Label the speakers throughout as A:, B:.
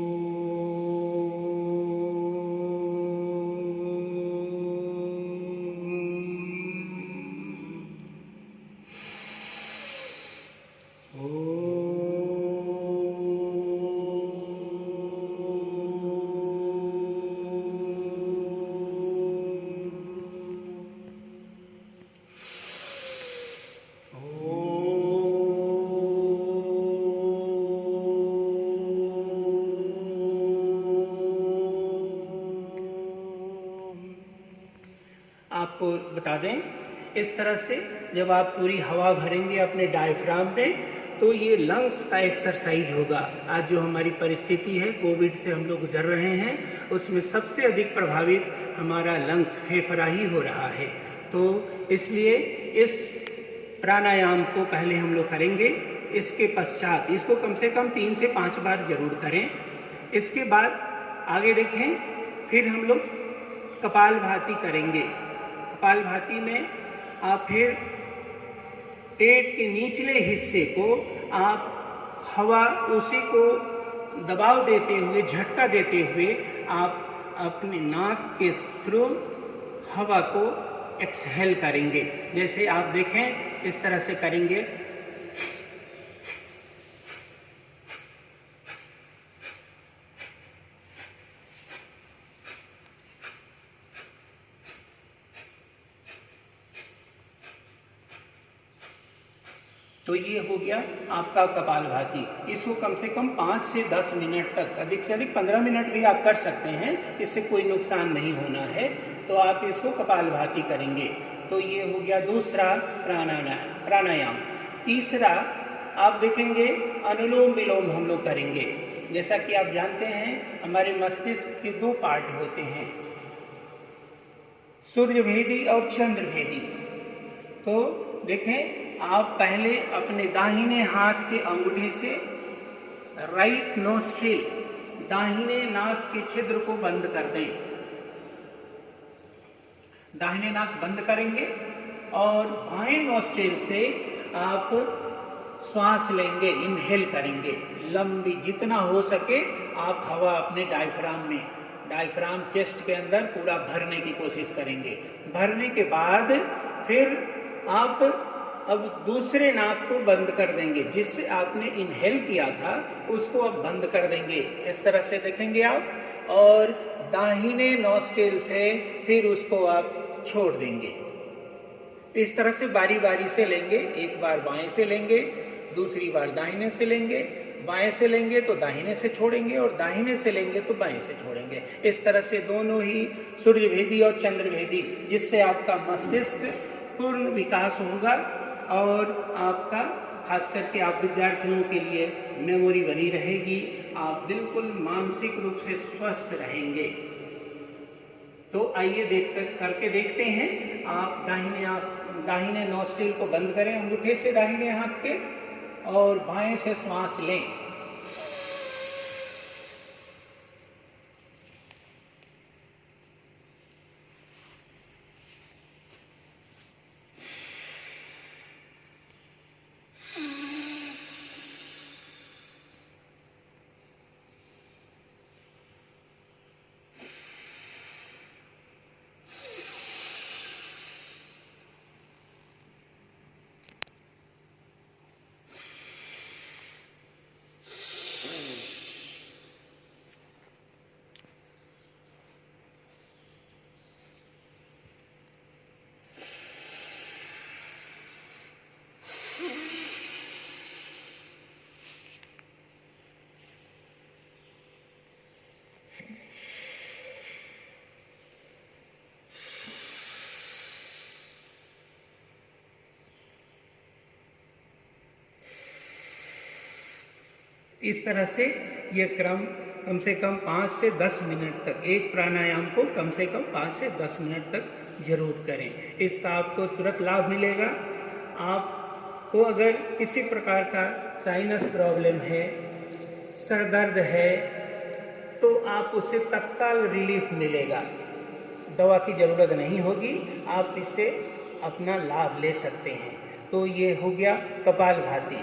A: ॐ
B: आपको बता दें, इस तरह से जब आप पूरी हवा भरेंगे अपने डायफ्राम में तो ये लंग्स का एक्सरसाइज होगा। आज जो हमारी परिस्थिति है, कोविड से हम लोग गुजर रहे हैं, उसमें सबसे अधिक प्रभावित हमारा लंग्स, फेफड़ा ही हो रहा है। तो इसलिए इस प्राणायाम को पहले हम लोग करेंगे। इसके पश्चात इसको कम से कम 3 से 5 बार जरूर करें। इसके बाद आगे देखें, फिर हम लोग कपालभाति करेंगे। कपालभाति में आप फिर पेट के निचले हिस्से को आप हवा, उसी को दबाव देते हुए, झटका देते हुए आप अपने नाक के थ्रू हवा को एक्सहेल करेंगे। जैसे आप देखें, इस तरह से करेंगे। तो ये हो गया आपका कपालभाति। इसको कम से कम 5 से 10 मिनट तक, अधिक से अधिक 15 मिनट भी आप कर सकते हैं, इससे कोई नुकसान नहीं होना है। तो आप इसको कपालभाति करेंगे। तो ये हो गया दूसरा प्राणायाम। तीसरा आप देखेंगे, अनुलोम विलोम हम लोग करेंगे। जैसा कि आप जानते हैं, हमारे मस्तिष्क के 2 पार्ट होते हैं, सूर्यभेदी और चंद्रभेदी। तो देखें, आप पहले अपने दाहिने हाथ के अंगूठे से राइट नोस्ट्रिल, दाहिने नाक के छिद्र को बंद कर दें। दाहिने नाक बंद करेंगे और बाएं नोस्ट्रिल से आप श्वास लेंगे, इनहेल करेंगे। लंबी, जितना हो सके आप हवा अपने डायफ्राम चेस्ट के अंदर पूरा भरने की कोशिश करेंगे। भरने के बाद फिर आप अब दूसरे नाक को बंद कर देंगे, जिससे आपने इनहेल किया था उसको अब बंद कर देंगे। इस तरह से देखेंगे आप, और दाहिने नोस्ट्रिल से फिर उसको आप छोड़ देंगे। इस तरह से बारी बारी से लेंगे। एक बार बाएं से लेंगे, दूसरी बार दाहिने से लेंगे, बाएं से लेंगे तो दाहिने से छोड़ेंगे, और दाहिने से लेंगे तो बाएं से छोड़ेंगे। इस तरह से दोनों ही सूर्यभेदी और चंद्रभेदी, जिससे आपका मस्तिष्क पूर्ण विकास होगा और आपका, खास करके आप विद्यार्थियों के लिए, मेमोरी बनी रहेगी। आप बिल्कुल मानसिक रूप से स्वस्थ रहेंगे। तो आइए करके देखते हैं। आप दाहिने नोस्ट्रिल को बंद करें अंगूठे से दाहिने हाथ के, और बाएं से श्वास लें। इस तरह से ये क्रम कम से कम 5 से 10 मिनट तक, एक प्राणायाम को कम से कम 5 से 10 मिनट तक जरूर करें। इसका आपको तुरंत लाभ मिलेगा। आपको अगर किसी प्रकार का साइनस प्रॉब्लम है, सर दर्द है, तो आप उससे तत्काल रिलीफ मिलेगा। दवा की ज़रूरत नहीं होगी, आप इससे अपना लाभ ले सकते हैं। तो ये हो गया कपालभाति,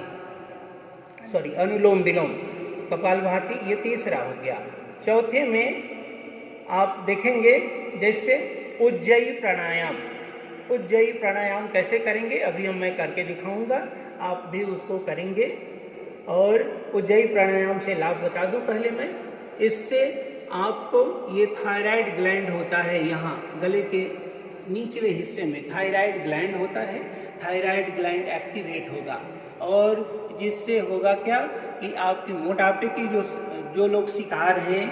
B: अनुलोम विलोम। कपालभाति ये तीसरा हो गया। चौथे में आप देखेंगे जैसे उज्जयी प्राणायाम। उज्जयी प्राणायाम कैसे करेंगे अभी मैं करके दिखाऊंगा, आप भी उसको करेंगे। और उज्जयी प्राणायाम से लाभ बता दूं पहले मैं, इससे आपको ये थायराइड ग्लैंड होता है, यहाँ गले के निचले हिस्से में थायराइड ग्लैंड होता है। थायराइड ग्लैंड एक्टिवेट होगा, और जिससे होगा क्या कि आपके मोटापे की जो लोग शिकार हैं,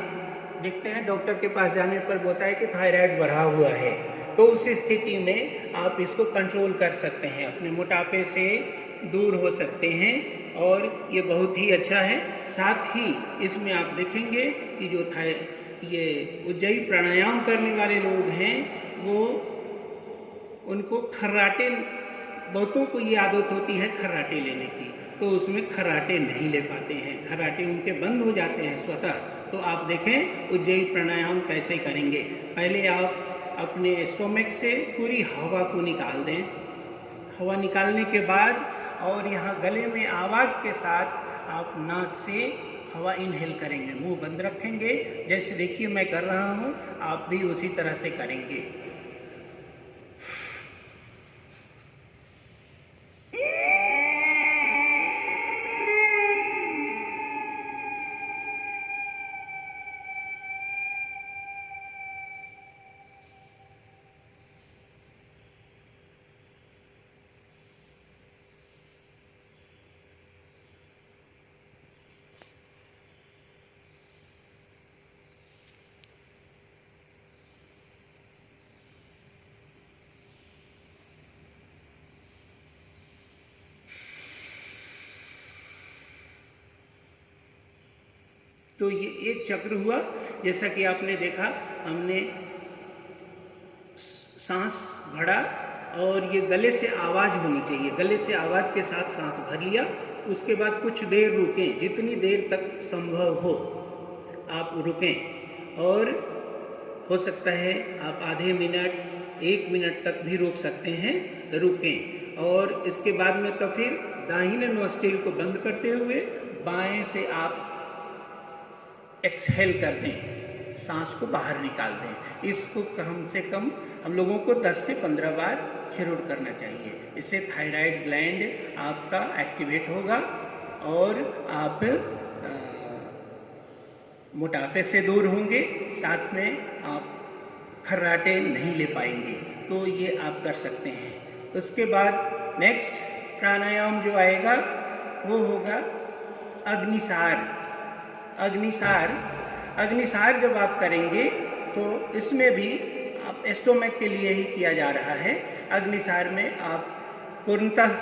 B: देखते हैं डॉक्टर के पास जाने पर बोलता है कि थायराइड बढ़ा हुआ है, तो उस स्थिति में आप इसको कंट्रोल कर सकते हैं, अपने मोटापे से दूर हो सकते हैं और ये बहुत ही अच्छा है। साथ ही इसमें आप देखेंगे कि जो ये उज्जयी प्राणायाम करने वाले लोग हैं वो उनको खर्राटे, बहुतों को ये आदत होती है खर्राटे लेने की, तो उसमें खर्राटे नहीं ले पाते हैं, खर्राटे उनके बंद हो जाते हैं स्वतः। तो आप देखें उज्जयी प्राणायाम कैसे करेंगे। पहले आप अपने स्टोमक से पूरी हवा को निकाल दें। हवा निकालने के बाद और यहाँ गले में आवाज़ के साथ आप नाक से हवा इनहेल करेंगे, मुंह बंद रखेंगे। जैसे देखिए मैं कर रहा हूँ, आप भी उसी तरह से करेंगे। तो ये एक चक्र हुआ। जैसा कि आपने देखा, हमने सांस भरा और ये गले से आवाज़ होनी चाहिए, गले से आवाज़ के साथ सांस भर लिया। उसके बाद कुछ देर रुकें, जितनी देर तक संभव हो आप रुकें, और हो सकता है आप आधे मिनट 1 मिनट तक भी रोक सकते हैं, रुकें। और इसके बाद में तो फिर दाहिने नोस्ट्रिल को बंद करते हुए बाएं से आप एक्सहेल कर दें, सांस को बाहर निकाल दें। इसको कम से कम हम लोगों को 10 से 15 बार जरूर करना चाहिए। इससे थायराइड ग्लैंड आपका एक्टिवेट होगा और आप मोटापे से दूर होंगे, साथ में आप खर्राटे नहीं ले पाएंगे। तो ये आप कर सकते हैं। उसके बाद नेक्स्ट प्राणायाम जो आएगा वो होगा अग्निसार। अग्निसार जब आप करेंगे तो इसमें भी आप स्टोमक के लिए ही किया जा रहा है। अग्निसार में आप पूर्णतः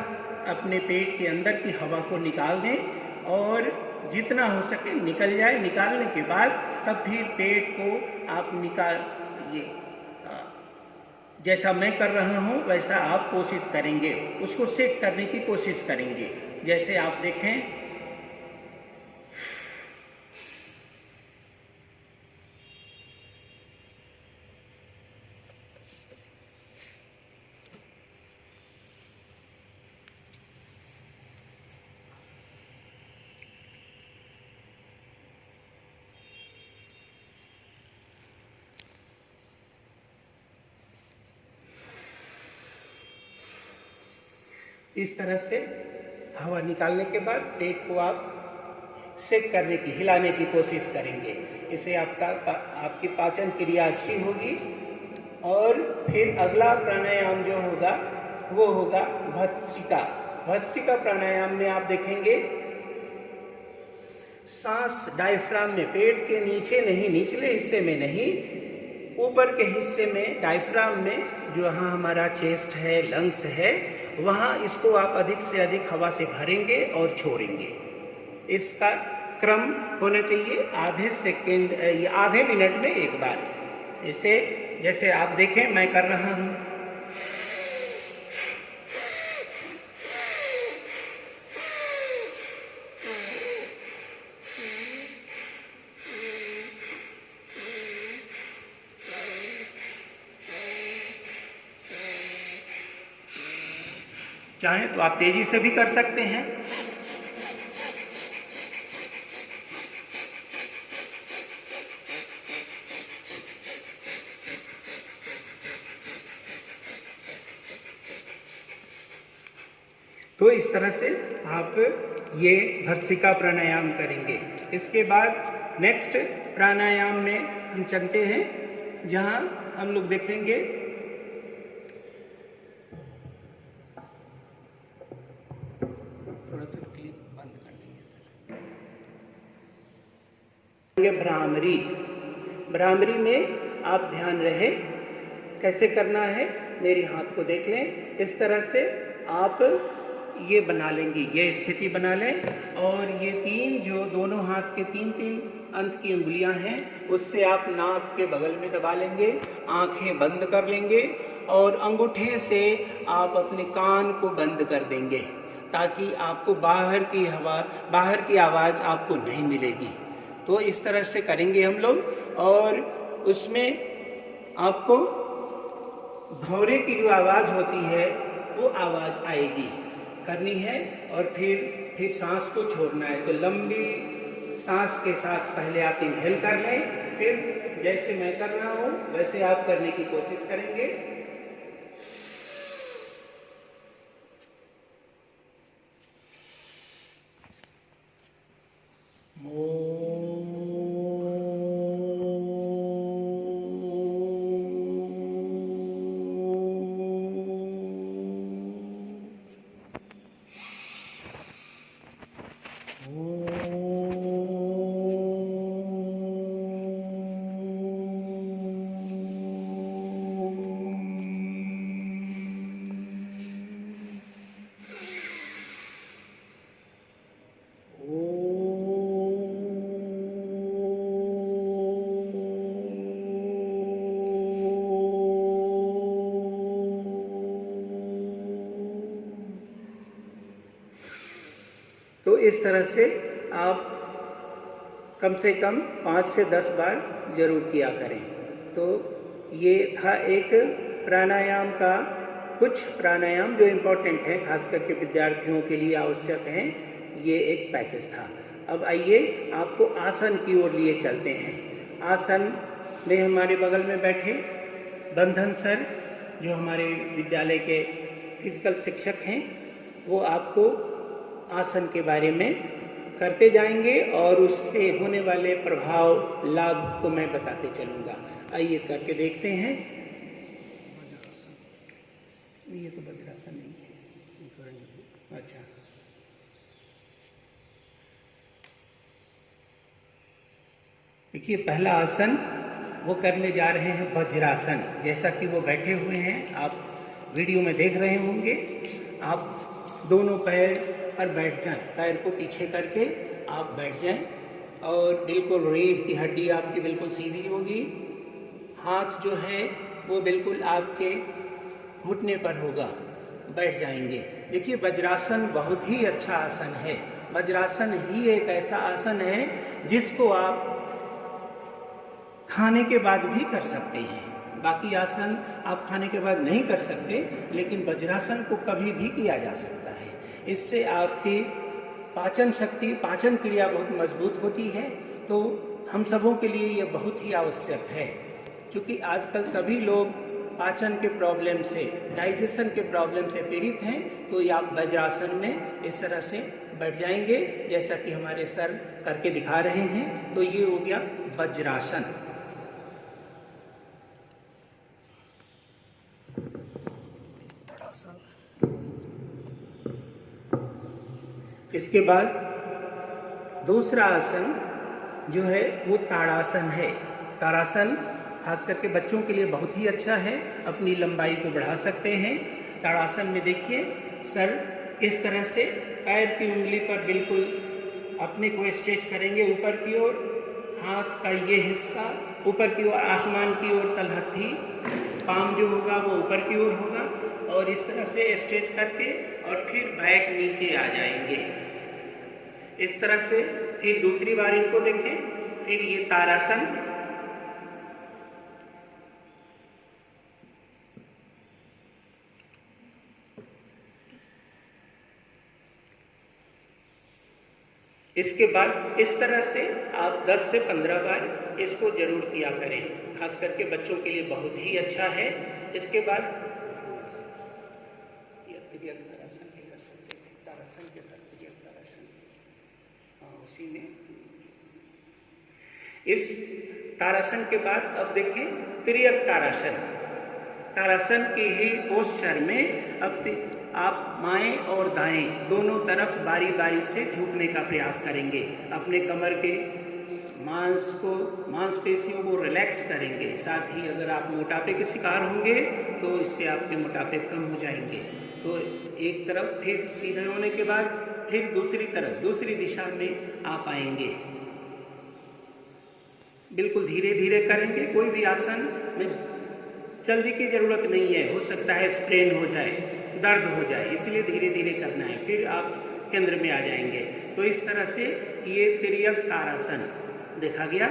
B: अपने पेट के अंदर की हवा को निकाल दें और जितना हो सके निकल जाए। निकालने के बाद तब फिर पेट को आप ये जैसा मैं कर रहा हूँ वैसा आप कोशिश करेंगे, उसको सेट करने की कोशिश करेंगे। जैसे आप देखें, इस तरह से हवा निकालने के बाद पेट को आप सेक करने की, हिलाने की कोशिश करेंगे। इससे आपकी पाचन क्रिया अच्छी होगी। और फिर अगला प्राणायाम जो होगा वो होगा भस्त्रिका। भस्त्रिका प्राणायाम में आप देखेंगे सांस डायफ्राम में, पेट के नीचे नहीं, निचले हिस्से में नहीं, ऊपर के हिस्से में डायफ्राम में, जो यहाँ हमारा चेस्ट है, लंग्स है, वहाँ इसको आप अधिक से अधिक हवा से भरेंगे और छोड़ेंगे। इसका क्रम होना चाहिए आधे सेकेंड या आधे मिनट में एक बार। इसे जैसे आप देखें मैं कर रहा हूँ। चाहें तो आप तेजी से भी कर सकते हैं। तो इस तरह से आप ये भस्त्रिका प्राणायाम करेंगे। इसके बाद नेक्स्ट प्राणायाम में हम चलते हैं, जहां हम लोग देखेंगे भ्रामरी। भ्रामरी में आप ध्यान रहे कैसे करना है, मेरे हाथ को देख लें। इस तरह से आप ये बना लेंगी, ये स्थिति बना लें। और ये तीन जो दोनों हाथ के तीन तीन अंत की उंगलियां हैं, उससे आप नाक के बगल में दबा लेंगे, आंखें बंद कर लेंगे और अंगूठे से आप अपने कान को बंद कर देंगे, ताकि आपको बाहर की आवाज़ आपको नहीं मिलेगी। तो इस तरह से करेंगे हम लोग, और उसमें आपको भौरे की जो आवाज़ होती है वो आवाज़ आएगी, करनी है। और फिर सांस को छोड़ना है। तो लंबी सांस के साथ पहले आप इनहेल कर लें, फिर जैसे मैं कर रहा हूँ वैसे आप करने की कोशिश करेंगे। तो इस तरह से आप कम से कम 5 से 10 बार जरूर किया करें। तो ये था एक प्राणायाम का, कुछ प्राणायाम जो इम्पोर्टेंट हैं, खास करके विद्यार्थियों के लिए आवश्यक हैं, ये एक पैकेज था। अब आइए आपको आसन की ओर लिए चलते हैं। आसन में हमारे बगल में बैठे बंधन सर, जो हमारे विद्यालय के फिजिकल शिक्षक हैं, वो आपको आसन के बारे में करते जाएंगे और उससे होने वाले प्रभाव लाभ को मैं बताते चलूँगा। आइए करके देखते हैं। ये तो वज्रासन नहीं है। अच्छा, देखिए पहला आसन वो करने जा रहे हैं वज्रासन। जैसा कि वो बैठे हुए हैं, आप वीडियो में देख रहे होंगे। आप दोनों पैर पर बैठ जाएं, पैर को पीछे करके आप बैठ जाएं और बिल्कुल रीढ़ की हड्डी आपकी बिल्कुल सीधी होगी। हाथ जो है वो बिल्कुल आपके घुटने पर होगा, बैठ जाएंगे। देखिए वज्रासन बहुत ही अच्छा आसन है। वज्रासन ही एक ऐसा आसन है जिसको आप खाने के बाद भी कर सकते हैं। बाकी आसन आप खाने के बाद नहीं कर सकते, लेकिन वज्रासन को कभी भी किया जा सकता है। इससे आपकी पाचन शक्ति, पाचन क्रिया बहुत मजबूत होती है। तो हम सबों के लिए ये बहुत ही आवश्यक है, क्योंकि आजकल सभी लोग पाचन के प्रॉब्लम से, डाइजेशन के प्रॉब्लम से पीड़ित हैं। तो ये आप वज्रासन में इस तरह से बैठ जाएंगे, जैसा कि हमारे सर करके दिखा रहे हैं। तो ये हो गया वज्रासन। इसके बाद दूसरा आसन जो है वो ताड़ासन है। ताड़ासन खास करके बच्चों के लिए बहुत ही अच्छा है, अपनी लंबाई को बढ़ा सकते हैं। ताड़ासन में देखिए सर इस तरह से पैर की उंगली पर बिल्कुल अपने को स्ट्रेच करेंगे ऊपर की ओर, हाथ का ये हिस्सा ऊपर की ओर, आसमान की ओर तलहथी, पाम जो होगा वो ऊपर की ओर होगा, और इस तरह से स्ट्रेच करके और फिर बैक नीचे आ जाएंगे इस तरह से। फिर दूसरी बार इनको देखें, फिर ये ताड़ासन। इसके बाद इस तरह से आप 10 से 15 बार इसको जरूर किया करें, खास करके बच्चों के लिए बहुत ही अच्छा है। इसके बाद ताड़ासन भी कर सकते हैं, ताड़ासन के साथ ताड़ासन, हाँ उसी में। इस ताड़ासन के बाद अब देखें त्रियक ताड़ासन। ताड़ासन के ही पोस्चर में अब आप बाएं और दाएं दोनों तरफ बारी बारी से झुकने का प्रयास करेंगे। अपने कमर के मांसपेशियों को रिलैक्स करेंगे। साथ ही अगर आप मोटापे के शिकार होंगे तो इससे आपके मोटापे कम हो जाएंगे। तो एक तरफ फिर सीधे होने के बाद फिर दूसरी तरफ दूसरी दिशा में आप आएंगे। बिल्कुल धीरे धीरे करेंगे। कोई भी आसन में जल्दी की जरूरत नहीं है, हो सकता है स्प्रेन हो जाए, दर्द हो जाए, इसलिए धीरे धीरे करना है। फिर आप केंद्र में आ जाएंगे। तो इस तरह से ये तिर्यक तारासन देखा गया।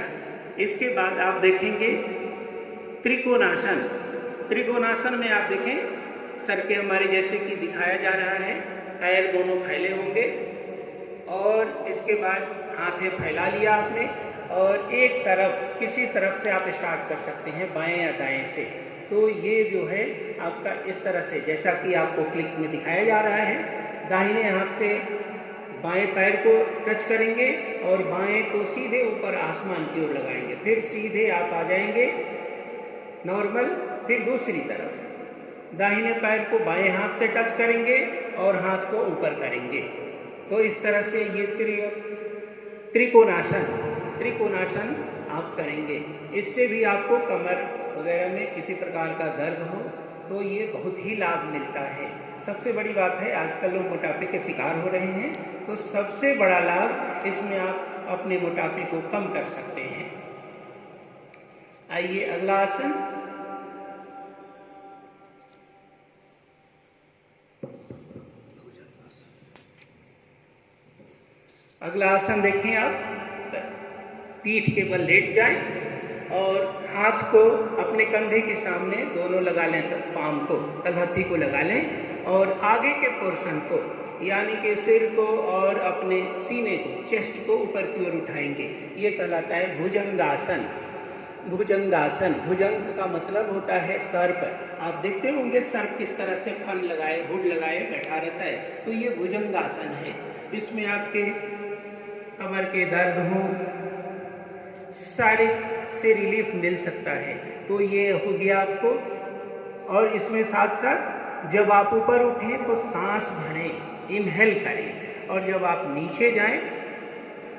B: इसके बाद आप देखेंगे त्रिकोणासन। त्रिकोणासन में आप देखें सर के हमारे जैसे कि दिखाया जा रहा है, पैर दोनों फैले होंगे और इसके बाद हाथें फैला लिया आपने और एक तरफ किसी तरफ से आप स्टार्ट कर सकते हैं, बाएं या दाएं से। तो ये जो है आपका इस तरह से, जैसा कि आपको क्लिक में दिखाया जा रहा है, दाहिने हाथ से बाएं पैर को टच करेंगे और बाएं को सीधे ऊपर आसमान की ओर लगाएंगे। फिर सीधे आप आ जाएंगे नॉर्मल। फिर दूसरी तरफ दाहिने पैर को बाएं हाथ से टच करेंगे और हाथ को ऊपर करेंगे। तो इस तरह से ये त्रिकोणासन आप करेंगे। इससे भी आपको कमर वगैरह में किसी प्रकार का दर्द हो तो ये बहुत ही लाभ मिलता है। सबसे बड़ी बात है, आजकल लोग मोटापे के शिकार हो रहे हैं, तो सबसे बड़ा लाभ इसमें आप अपने मोटापे को कम कर सकते हैं। आइए अगला आसन। अगला आसन देखें आप, पीठ के बल लेट जाएं और हाथ को अपने कंधे के सामने दोनों लगा लें, पाम को, तलहथी को लगा लें और आगे के पोर्शन को यानी कि सिर को और अपने सीने को, चेस्ट को ऊपर की ओर उठाएंगे। ये कहलाता है भुजंगासन। भुजंगासन, भुजंग का मतलब होता है सर्प। आप देखते होंगे सर्प किस तरह से फन लगाए, हुड लगाए बैठा रहता है, तो ये भुजंगासन है। इसमें आपके कमर के दर्द हो, सारे से रिलीफ मिल सकता है। तो ये हो गया आपको। और इसमें साथ साथ जब आप ऊपर उठें तो सांस भरें, इनहेल करें, और जब आप नीचे जाएं,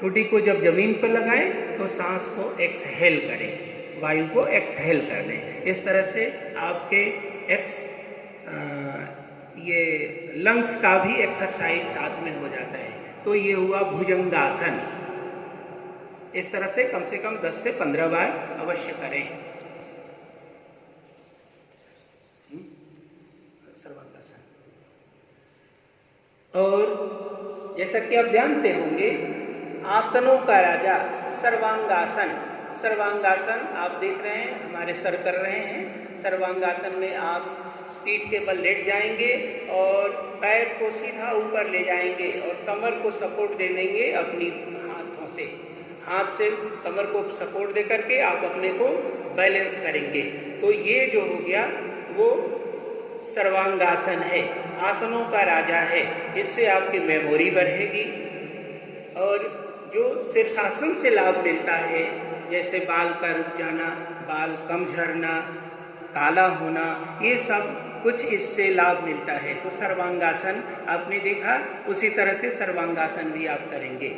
B: ठोड़ी को जब जमीन पर लगाएं तो सांस को एक्सहेल करें, वायु को एक्सहेल कर दें। इस तरह से आपके ये लंग्स का भी एक्सरसाइज साथ में हो जाता है। तो ये हुआ भुजंगासन। इस तरह से कम 10 से 15 बार अवश्य करें। सर्वांगासन। और जैसा कि आप जानते होंगे, आसनों का राजा सर्वांगासन। सर्वांगासन आप देख रहे हैं, हमारे सर कर रहे हैं। सर्वांगासन में आप पीठ के बल लेट जाएंगे और पैर को सीधा ऊपर ले जाएंगे और कमर को सपोर्ट दे देंगे अपनी हाथों से। हाथ से कमर को सपोर्ट दे करके आप अपने को बैलेंस करेंगे। तो ये जो हो गया वो सर्वांगासन है, आसनों का राजा है। इससे आपकी मेमोरी बढ़ेगी। और जो शीर्षासन से लाभ मिलता है, जैसे बाल का रुक जाना, बाल कम झड़ना, काला होना, ये सब कुछ इससे लाभ मिलता है। तो सर्वांगासन आपने देखा, उसी तरह से सर्वांगासन भी आप करेंगे।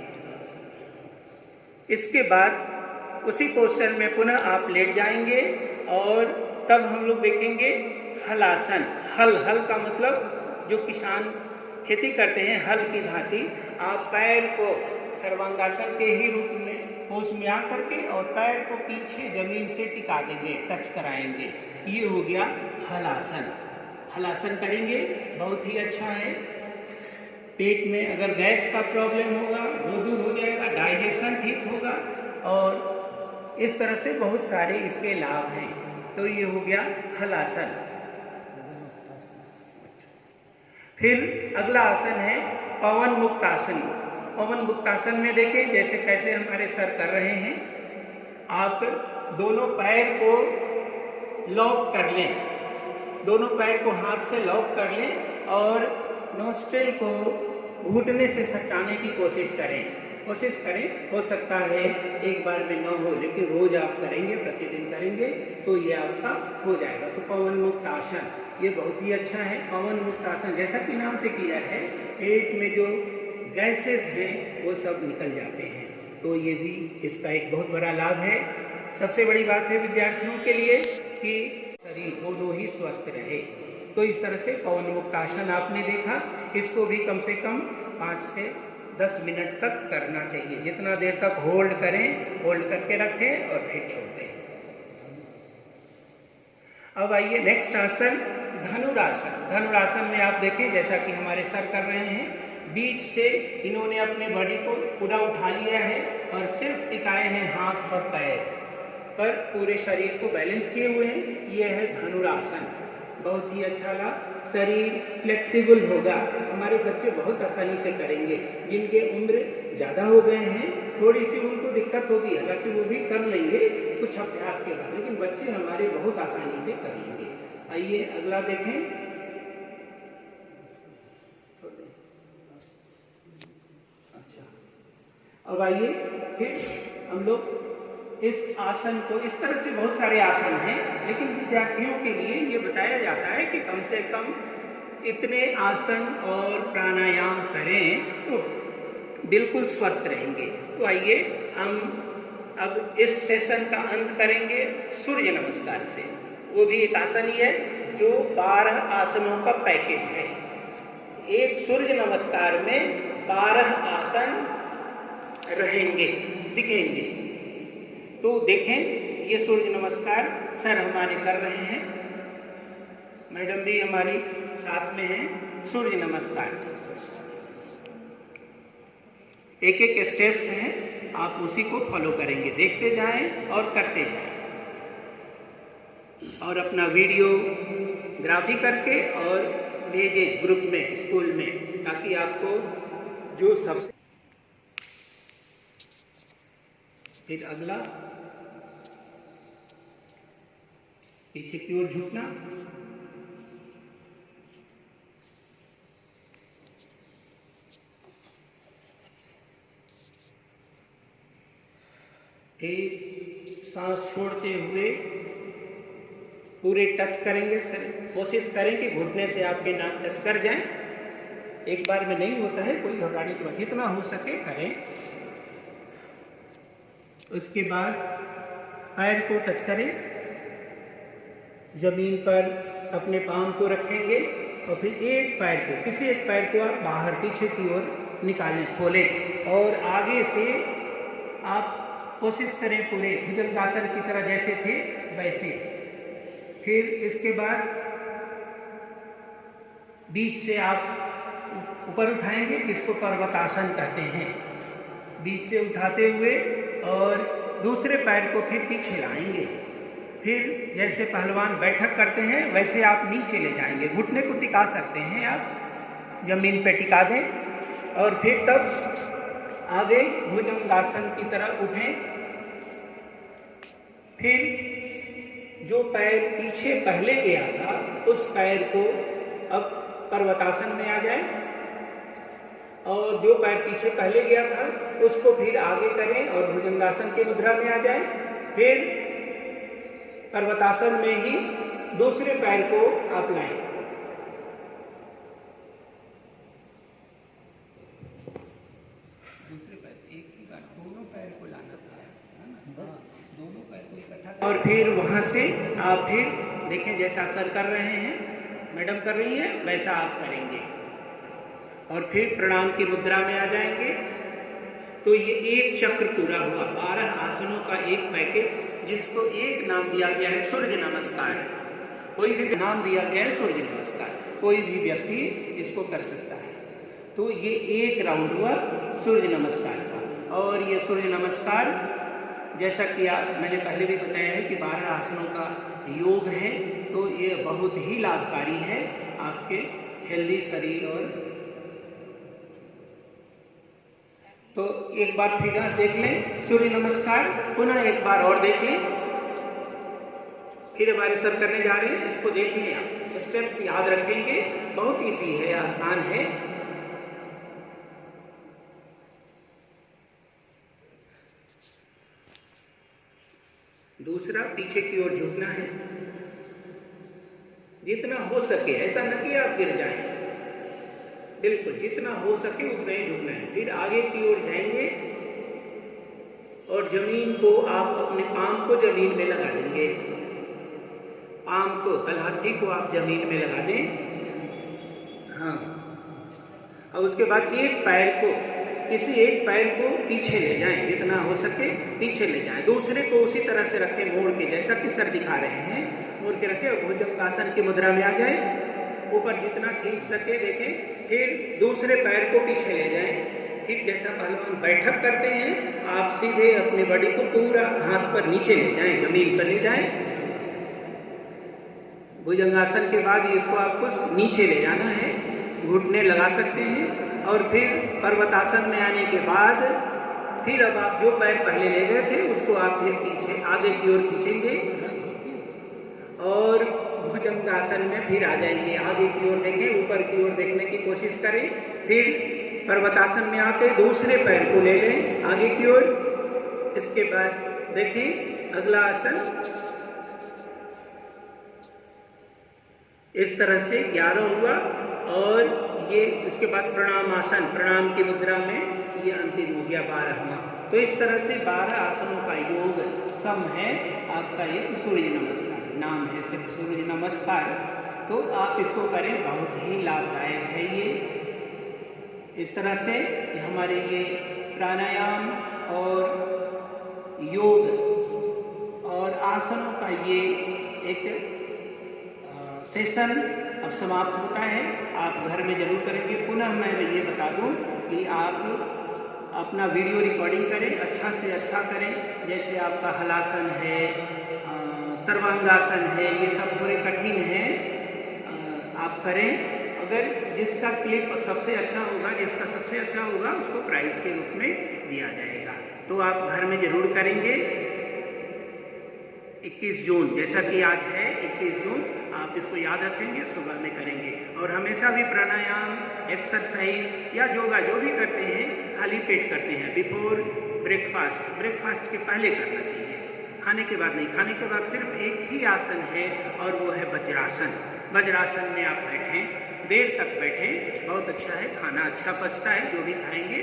B: इसके बाद उसी पोस्चर में पुनः आप लेट जाएंगे और तब हम लोग देखेंगे हलासन। हल का मतलब जो किसान खेती करते हैं, हल की भांति आप पैर को सर्वांगासन के ही रूप में पोज में आ करके और पैर को पीछे जमीन से टिका देंगे, टच कराएंगे। ये हो गया हलासन। हलासन करेंगे, बहुत ही अच्छा है। पेट में अगर गैस का प्रॉब्लम होगा वो दूर हो जाएगा, डाइजेशन ठीक होगा और इस तरह से बहुत सारे इसके लाभ हैं। तो ये हो गया हलासन। फिर अगला आसन है पवन मुक्तासन। पवन मुक्तासन में देखें जैसे कैसे हमारे सर कर रहे हैं, आप दोनों पैर को लॉक कर लें, दोनों पैर को हाथ से लॉक कर लें और नोस्ट्रिल को घुटने से सटाने की कोशिश करें। हो सकता है एक बार में न हो, लेकिन रोज आप करेंगे, प्रतिदिन करेंगे तो ये आपका हो जाएगा। तो पवन मुक्त आसन ये बहुत ही अच्छा है। पवन मुक्त आसन जैसा कि नाम से क्लियर है, पेट में जो गैसेस हैं वो सब निकल जाते हैं। तो ये भी इसका एक बहुत बड़ा लाभ है। सबसे बड़ी बात है विद्यार्थियों के लिए कि शरीर दोनों ही स्वस्थ रहे। तो इस तरह से पवन मुक्त आसन आपने देखा, इसको भी कम से कम 5 से 10 मिनट तक करना चाहिए। जितना देर तक होल्ड करें, होल्ड करके रखें और फिर छोड़ दें। अब आइए नेक्स्ट आसन धनुरासन। धनुरासन में आप देखें जैसा कि हमारे सर कर रहे हैं, बीच से इन्होंने अपने बॉडी को पूरा उठा लिया है और सिर्फ टिकाए हैं हाथ और पैर पर, पूरे शरीर को बैलेंस किए हुए हैं। यह है धनुरासन। बहुत ही अच्छा लाभ, शरीर फ्लेक्सिबल होगा। हमारे बच्चे बहुत आसानी से करेंगे। जिनके उम्र ज़्यादा हो गए हैं थोड़ी सी उनको दिक्कत होगी, हालांकि वो भी कर लेंगे कुछ अभ्यास के बाद, लेकिन बच्चे हमारे बहुत आसानी से कर लेंगे। आइए अगला देखें। अब आइए फिर हम लोग इस आसन को, इस तरह से बहुत सारे आसन हैं, लेकिन विद्यार्थियों के लिए ये बताया जाता है कि कम से कम इतने आसन और प्राणायाम करें तो बिल्कुल स्वस्थ रहेंगे। तो आइए हम अब इस सेशन का अंत करेंगे सूर्य नमस्कार से। वो भी एक आसन ही है जो 12 आसनों का पैकेज है। एक सूर्य नमस्कार में 12 आसन रहेंगे, दिखेंगे। तो देखें, ये सूर्य नमस्कार सर हमारे कर रहे हैं, मैडम भी हमारी साथ में है। सूर्य नमस्कार एक एक स्टेप्स हैं, आप उसी को फॉलो करेंगे, देखते जाएं और करते जाएं, और अपना वीडियो ग्राफी करके और भेजें ग्रुप में, स्कूल में, ताकि आपको जो सबसे। फिर अगला पीछे की ओर झुकना, फिर सांस छोड़ते हुए पूरे टच करेंगे सर। कोशिश करें कि घुटने से आपके नाक टच कर जाएं। एक बार में नहीं होता है, कोई घबराने की बात, जितना हो सके करें। उसके बाद पैर को टच करें, जमीन पर अपने पाँव को रखेंगे और फिर एक पैर को, किसी एक पैर को आप बाहर पीछे की ओर निकालें, खोलें, और आगे से आप कोशिश करें पूरे भुजंगासन की तरह जैसे थे वैसे। फिर इसके बाद बीच से आप ऊपर उठाएंगे, जिसको पर्वतासन कहते हैं। बीच से उठाते हुए और दूसरे पैर को फिर पीछे लाएंगे। फिर जैसे पहलवान बैठक करते हैं वैसे आप नीचे ले जाएंगे। घुटने को टिका सकते हैं आप, जमीन पे टिका दें, और फिर तब आगे भुजंगासन की तरह उठें। फिर जो पैर पीछे पहले गया था उस पैर को अब पर्वतासन में आ जाए, और जो पैर पीछे पहले गया था उसको फिर आगे करें और भुजंगासन की मुद्रा में आ जाए। फिर पर्वतासन में ही दूसरे पैर को आप लाएं। दूसरे पैर, एक ही बार दोनों पैर को लाना था, है ना? दोनों पैर को इकट्ठा, और फिर वहां से आप फिर देखें जैसा सर कर रहे हैं, मैडम कर रही हैं, वैसा आप करेंगे और फिर प्रणाम की मुद्रा में आ जाएंगे। तो ये एक चक्र पूरा हुआ, 12 आसनों का एक पैकेज, जिसको एक नाम दिया गया है सूर्य नमस्कार। कोई भी नाम दिया गया है सूर्य नमस्कार, कोई भी व्यक्ति इसको कर सकता है। तो ये एक राउंड हुआ सूर्य नमस्कार का। और ये सूर्य नमस्कार जैसा कि मैंने पहले भी बताया है कि 12 आसनों का योग है, तो ये बहुत ही लाभकारी है आपके हेल्दी शरीर। और तो एक बार फिर देख लें सूर्य नमस्कार, पुनः एक बार और देख लें। फिर हमारे सर करने जा रहे हैं, इसको देख लें आप, स्टेप्स याद रखेंगे, बहुत ईजी है, आसान है। दूसरा पीछे की ओर झुकना है, जितना हो सके, ऐसा न कि आप गिर जाएं, बिल्कुल जितना हो सके उतना ही झुकना है। फिर आगे की ओर जाएंगे और जमीन को आप अपने पाम को जमीन में लगा देंगे। पाम को, तलहथी को आप जमीन में लगा दें। हाँ, और उसके बाद एक पैर को, किसी एक पैर को पीछे ले जाएं, जितना हो सके पीछे ले जाएं। दूसरे को उसी तरह से रखें, मोड़ के, जैसा कि सर दिखा रहे हैं, मोड़ के रखें और भुजंगासन की मुद्रा में आ जाए। ऊपर जितना खींच सके देखें। फिर दूसरे पैर को पीछे ले जाएं। फिर जैसा पहलवान बैठक करते हैं, आप सीधे अपने बॉडी को पूरा हाथ पर नीचे ले जाएं, जमीन पर ले जाएं। भुजंगासन के बाद इसको आपको नीचे ले जाना है, घुटने लगा सकते हैं। और फिर पर्वतासन में आने के बाद फिर अब आप जो पैर पहले ले गए थे उसको आप फिर पीछे आगे की ओर खींचेंगे और भुजंगासन में फिर आ जाएंगे। आगे की ओर देखें, ऊपर की ओर देखने की कोशिश करें। फिर पर्वतासन में आके दूसरे पैर को ले लें आगे की ओर। इसके बाद देखें अगला आसन, इस तरह से 11 हुआ। और ये इसके बाद प्रणाम आसन, प्रणाम की मुद्रा में ये अंतिम हो गया 12वां। तो इस तरह से 12 आसनों का योग सम है आपका ये सूर्य नमस्कार। नाम है सिर्फ सूर्य नमस्कार। तो आप इसको करें, बहुत ही लाभदायक है ये। इस तरह से हमारे ये प्राणायाम और योग और आसनों का ये एक सेशन अब समाप्त होता है। आप घर में जरूर करेंगे। पुनः मैं ये बता दूं कि आप अपना वीडियो रिकॉर्डिंग करें, अच्छा से अच्छा करें। जैसे आपका हलासन है, सर्वांगासन है, ये सब थोड़े कठिन हैं, आप करें। अगर जिसका क्लिप सबसे अच्छा होगा, जिसका सबसे अच्छा होगा, उसको प्राइज के रूप में दिया जाएगा। तो आप घर में जरूर करेंगे। 21 जून, जैसा कि आज है 21 जून, आप इसको याद रखेंगे, सुबह में करेंगे। और हमेशा भी प्राणायाम, एक्सरसाइज या योगा जो भी करते हैं खाली पेट करते हैं, बिफोर ब्रेकफास्ट, ब्रेकफास्ट के पहले करना चाहिए, खाने के बाद नहीं। खाने के बाद सिर्फ एक ही आसन है और वो है वज्रासन। वज्रासन में आप बैठें, देर तक बैठें, बहुत अच्छा है। खाना अच्छा पचता है, जो भी खाएंगे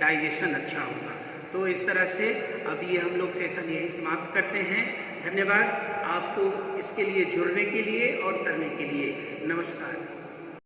B: डाइजेशन अच्छा होगा। तो इस तरह से अभी हम लोग सेशन यही समाप्त करते हैं। धन्यवाद आपको इसके लिए जुड़ने के लिए और करने के लिए। नमस्कार।